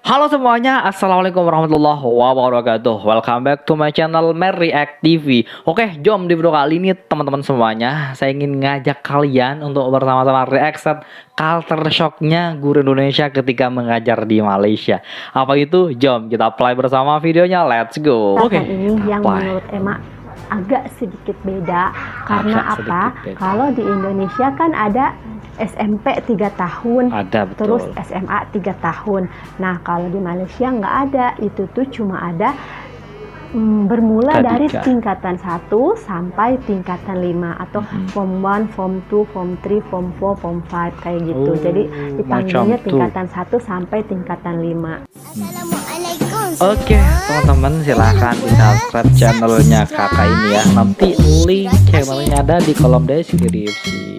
Halo semuanya, Assalamualaikum warahmatullahi wabarakatuh. Welcome back to my channel React TV. Oke, jom di video kali ini teman-teman semuanya, saya ingin ngajak kalian untuk bersama-sama reaction culture shocknya guru Indonesia ketika mengajar di Malaysia. Apa itu? Jom kita play bersama videonya. Let's go. Oke, ini yang menurut Emma agak sedikit beda karena Kalau di Indonesia kan ada SMP 3 tahun, ada, betul. terus SMA 3 tahun. Nah, kalau di Malaysia nggak ada, itu tuh cuma ada bermula dari tingkatan 1 sampai tingkatan 5 atau form 1, form 2, form 3, form 4, form 5 kayak gitu. Jadi dipanggilnya tingkatan 1 sampai tingkatan 5. Oke, teman-teman silahkan di subscribe channelnya kakak ini ya. Nanti link channelnya ada di kolom deskripsi.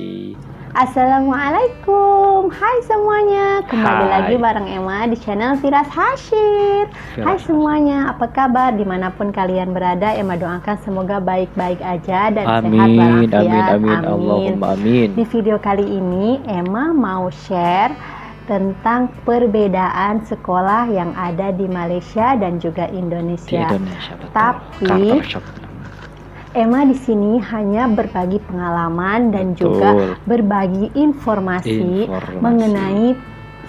Assalamualaikum, hai semuanya, kembali lagi bareng Emma di channel Firas Hashir. Hai semuanya, apa kabar dimanapun kalian berada? Emma doakan semoga baik-baik aja dan sehat walafiat. Amin. Allahumma amin. Di video kali ini Emma mau share tentang perbedaan sekolah yang ada di Malaysia dan juga Indonesia. Tapi Emma di sini hanya berbagi pengalaman dan juga berbagi informasi mengenai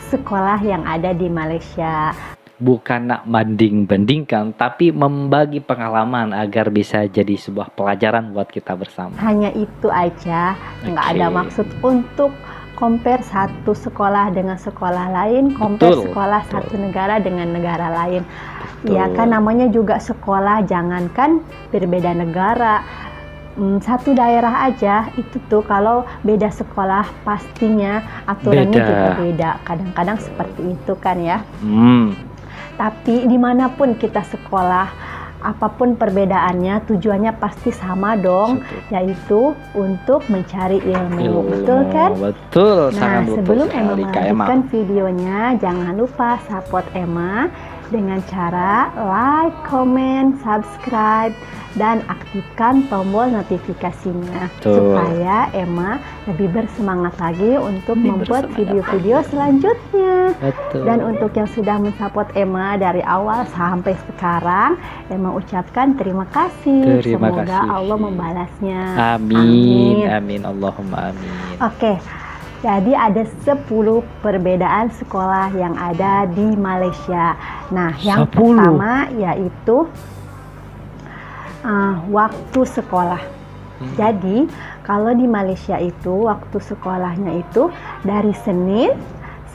sekolah yang ada di Malaysia. Bukan nak banding-bandingkan, tapi membagi pengalaman agar bisa jadi sebuah pelajaran buat kita bersama. Hanya itu aja, nggak ada maksud untuk compare satu sekolah dengan sekolah lain, compare sekolah satu negara dengan negara lain. Ya kan namanya juga sekolah, jangankan berbeda negara, satu daerah aja itu tuh kalau beda sekolah pastinya aturannya juga beda. Kadang-kadang seperti itu kan ya. Tapi dimanapun kita sekolah, apapun perbedaannya, tujuannya pasti sama dong, yaitu untuk mencari ilmu. Betul kan? Betul. Nah, sebelum Emma melanjutkan videonya, jangan lupa support Emma dengan cara like, comment, subscribe, dan aktifkan tombol notifikasinya supaya Emma lebih bersemangat lagi untuk membuat video-video selanjutnya. Dan untuk yang sudah mensupport Emma dari awal sampai sekarang, Emma ucapkan terima kasih. Semoga Allah membalasnya. Amin. Allahumma amin. Oke. Jadi ada 10 perbedaan sekolah yang ada di Malaysia. Nah, yang pertama yaitu waktu sekolah. Jadi, kalau di Malaysia itu waktu sekolahnya itu dari Senin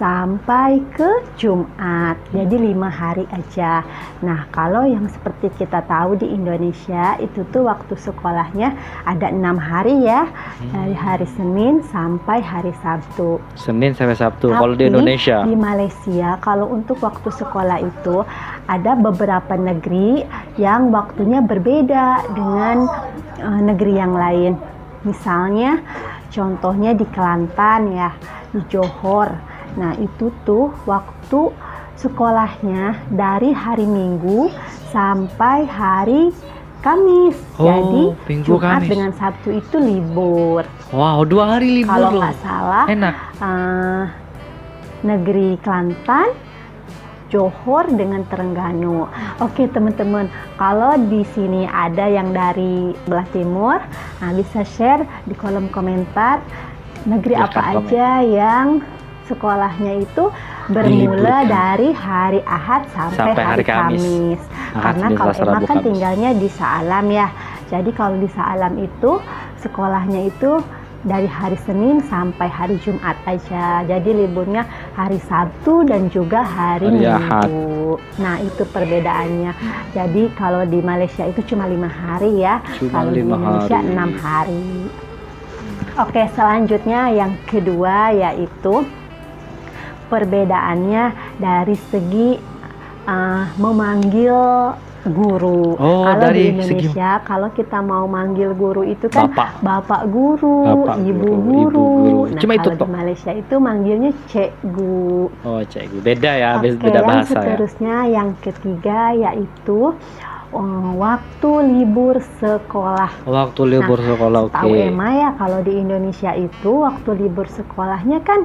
sampai ke Jumat, jadi 5 hari aja. Nah, kalau yang seperti kita tahu di Indonesia itu tuh waktu sekolahnya ada 6 hari ya, dari hari Senin sampai hari Sabtu. Senin sampai Sabtu. Kalau di Indonesia, di Malaysia kalau untuk waktu sekolah itu ada beberapa negeri yang waktunya berbeda dengan negeri yang lain. Misalnya, contohnya di Kelantan ya, di Johor. Nah, itu tuh waktu sekolahnya dari hari Minggu sampai hari Kamis. Jadi Jumat dengan Sabtu itu libur. Wow, 2 hari libur. Kalau nggak salah, enak. Negeri Kelantan, Johor dengan Terengganu. Oke teman-teman, kalau di sini ada yang dari belah timur, bisa share di kolom komentar negeri apa aja yang sekolahnya itu bermula dari hari Ahad sampai hari Kamis. Karena kalau Emma kan tinggalnya di Shah-Alam ya. Jadi kalau di Shah-Alam itu sekolahnya itu dari hari Senin sampai hari Jumat aja. Jadi liburnya hari Sabtu dan juga hari Minggu. Nah, itu perbedaannya. Jadi kalau di Malaysia itu cuma 5 hari ya. Kalau di Indonesia 6 hari. Oke, selanjutnya yang kedua yaitu perbedaannya dari segi memanggil guru. Kalau di Indonesia kalau kita mau manggil guru itu kan bapak guru, ibu guru. Nah, kalau di Malaysia itu manggilnya cikgu. Oh, cikgu. Beda ya, beda bahasa ya. Seterusnya yang ketiga yaitu waktu libur sekolah. Waktu libur sekolah, tahu Emma ya, kalau di Indonesia itu waktu libur sekolahnya kan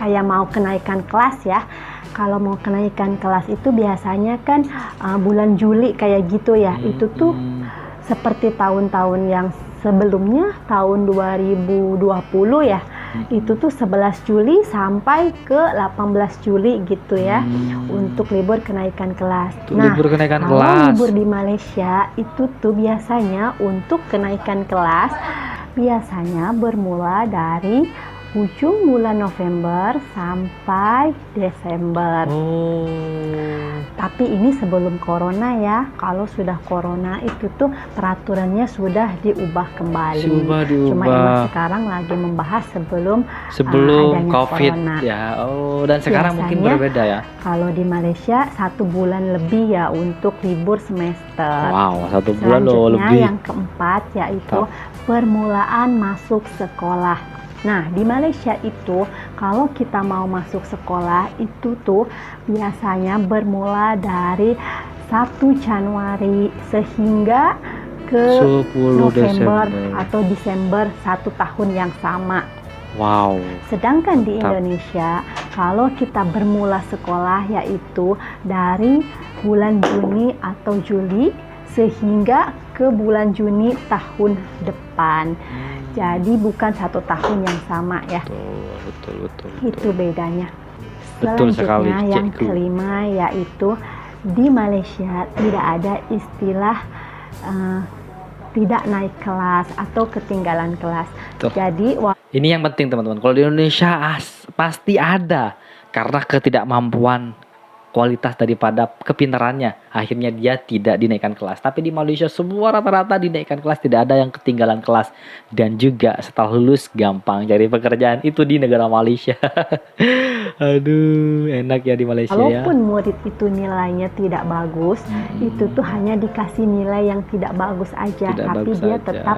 kayak mau kenaikan kelas ya. kalau mau kenaikan kelas itu biasanya kan bulan Juli kayak gitu ya. Itu tuh seperti tahun-tahun yang sebelumnya, tahun 2020 ya. Itu tuh 11 Juli sampai ke 18 Juli gitu ya, untuk libur kenaikan kelas. Libur kenaikan kalau kelas. libur di Malaysia itu tuh biasanya untuk kenaikan kelas biasanya bermula dari ujung bulan November sampai Desember. Tapi ini sebelum corona ya. Kalau sudah corona itu tuh peraturannya sudah diubah kembali. Cuma emang sekarang lagi membahas sebelum adanya COVID corona. ya. Dan sekarang mungkin berbeda ya. Kalau di Malaysia 1 bulan lebih ya untuk libur semester. Wow, 1 bulan loh lebih. Selanjutnya yang keempat yaitu permulaan masuk sekolah. Nah, di Malaysia itu kalau kita mau masuk sekolah itu tuh biasanya bermula dari 1 Januari sehingga ke 10 November Desember. atau Desember 1 tahun yang sama. Wow. Sedangkan di Indonesia kalau kita bermula sekolah yaitu dari bulan Juni atau Juli sehingga ke bulan Juni tahun depan. Jadi bukan 1 tahun yang sama ya. Betul. Itu bedanya. Betul sekali, Selanjutnya yang cikgu. kelima yaitu di Malaysia tidak ada istilah tidak naik kelas atau ketinggalan kelas. Jadi ini yang penting teman-teman. Kalau di Indonesia pasti ada, karena ketidakmampuan kualitas daripada kepintarannya, akhirnya dia tidak dinaikkan kelas. Tapi di Malaysia semua rata-rata dinaikkan kelas, tidak ada yang ketinggalan kelas. Dan juga setelah lulus gampang cari pekerjaan, itu di negara Malaysia. Aduh, enak ya di Malaysia ya. Walaupun murid itu nilainya tidak bagus, itu tuh hanya dikasih nilai yang tidak bagus aja, tapi dia tetap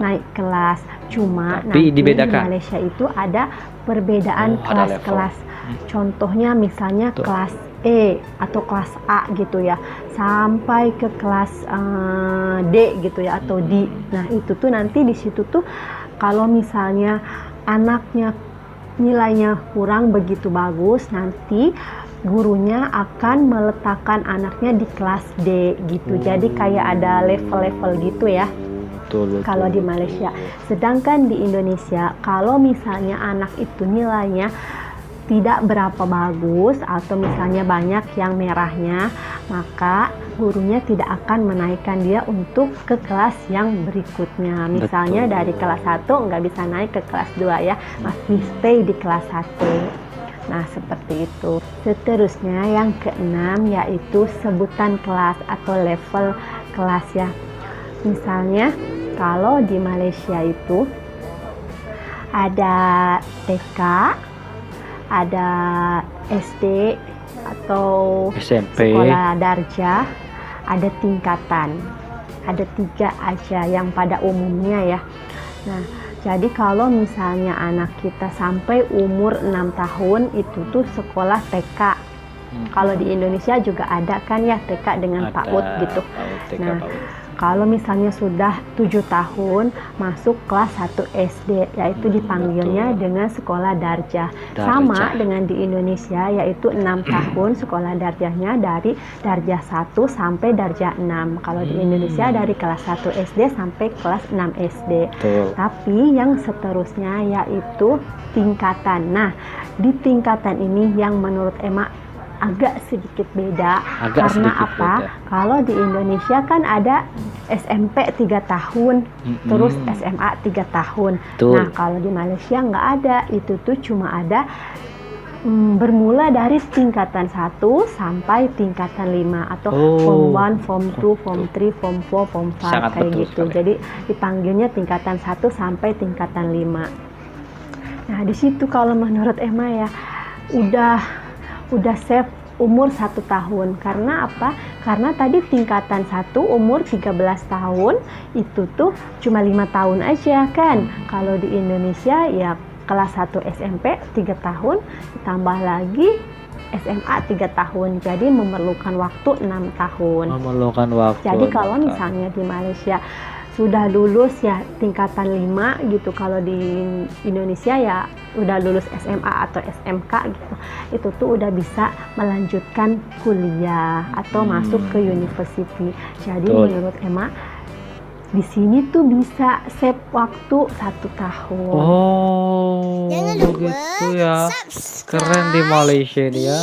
naik kelas. Cuma nanti dibedakan. di Malaysia itu ada perbedaan kelas-kelas. Contohnya misalnya kelas E atau kelas A gitu ya, sampai ke kelas D gitu ya atau D. Nah itu tuh nanti di situ tuh kalau misalnya anaknya nilainya kurang begitu bagus, nanti gurunya akan meletakkan anaknya di kelas D gitu. Jadi kayak ada level-level gitu ya. Kalau di Malaysia. Sedangkan di Indonesia kalau misalnya anak itu nilainya tidak berapa bagus atau misalnya banyak yang merahnya, maka gurunya tidak akan menaikkan dia untuk ke kelas yang berikutnya. Misalnya dari kelas 1 nggak bisa naik ke kelas 2 ya, masih stay di kelas 1. Nah seperti itu. Seterusnya yang keenam yaitu sebutan kelas atau level kelas ya. Misalnya kalau di Malaysia itu ada TK, ada SD atau SMP, sekolah darjah, ada tingkatan. Ada 3 aja yang pada umumnya ya. Nah, jadi kalau misalnya anak kita sampai umur 6 tahun itu tuh sekolah TK. Kalau di Indonesia juga ada kan ya TK dengan PAUD gitu. Nah, kalau misalnya sudah 7 tahun masuk kelas 1 SD, yaitu dipanggilnya dengan sekolah darjah. Sama dengan di Indonesia yaitu 6 tahun sekolah darjahnya dari darjah 1 sampai darjah 6. Kalau di Indonesia dari kelas 1 SD sampai kelas 6 SD. Tapi yang seterusnya yaitu tingkatan. Nah, di tingkatan ini yang menurut Emma agak sedikit beda. Karena apa? Kalau di Indonesia kan ada SMP 3 tahun, terus SMA 3 tahun. Nah, kalau di Malaysia nggak ada. Itu tuh cuma ada bermula dari tingkatan 1 sampai tingkatan 5 atau form 1, form 2, form 3, form 4, form 5 kayak gitu. Jadi dipanggilnya tingkatan 1 sampai tingkatan 5. Nah, di situ kalau menurut Emma ya udah save umur 1 tahun. Karena apa? Karena tadi tingkatan 1 umur 13 tahun itu tuh cuma 5 tahun aja kan. Kalau di Indonesia ya kelas 1 SMP 3 tahun ditambah lagi SMA 3 tahun. Jadi memerlukan waktu 6 tahun. Memerlukan waktu. Jadi kalau misalnya di Malaysia sudah lulus ya tingkatan 5 gitu, kalau di Indonesia ya udah lulus SMA atau SMK gitu, itu tuh udah bisa melanjutkan kuliah atau masuk ke university. Jadi Betul. menurut Emma di sini tuh bisa save waktu 1 tahun. Oh, Jangan lupa begitu ya. subscribe Keren di Malaysia ini ya.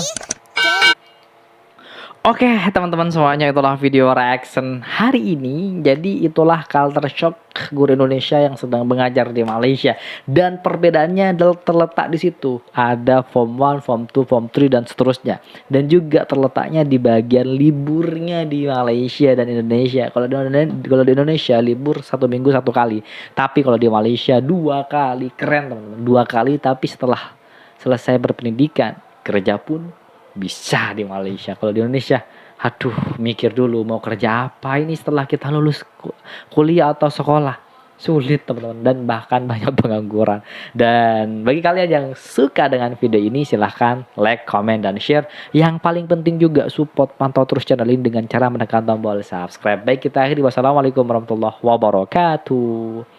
Oke, teman-teman semuanya, itulah video reaction hari ini. Jadi itulah culture shock guru Indonesia yang sedang mengajar di Malaysia. Dan perbedaannya terletak di situ. Ada form 1, form 2, form 3 dan seterusnya. Dan juga terletaknya di bagian liburnya di Malaysia dan Indonesia. Kalau di Indonesia libur 1 minggu 1 kali. Tapi kalau di Malaysia 2 kali. Keren teman-teman, 2 kali, tapi setelah selesai berpendidikan, kerja pun bisa di Malaysia. Kalau di Indonesia, aduh, mikir dulu mau kerja apa ini setelah kita lulus kuliah atau sekolah. Sulit teman-teman, dan bahkan banyak pengangguran. Dan bagi kalian yang suka dengan video ini, silahkan like, comment, dan share. Yang paling penting juga support, pantau terus channel ini dengan cara menekan tombol subscribe. Baik, kita akhiri. Wassalamualaikum warahmatullahi wabarakatuh.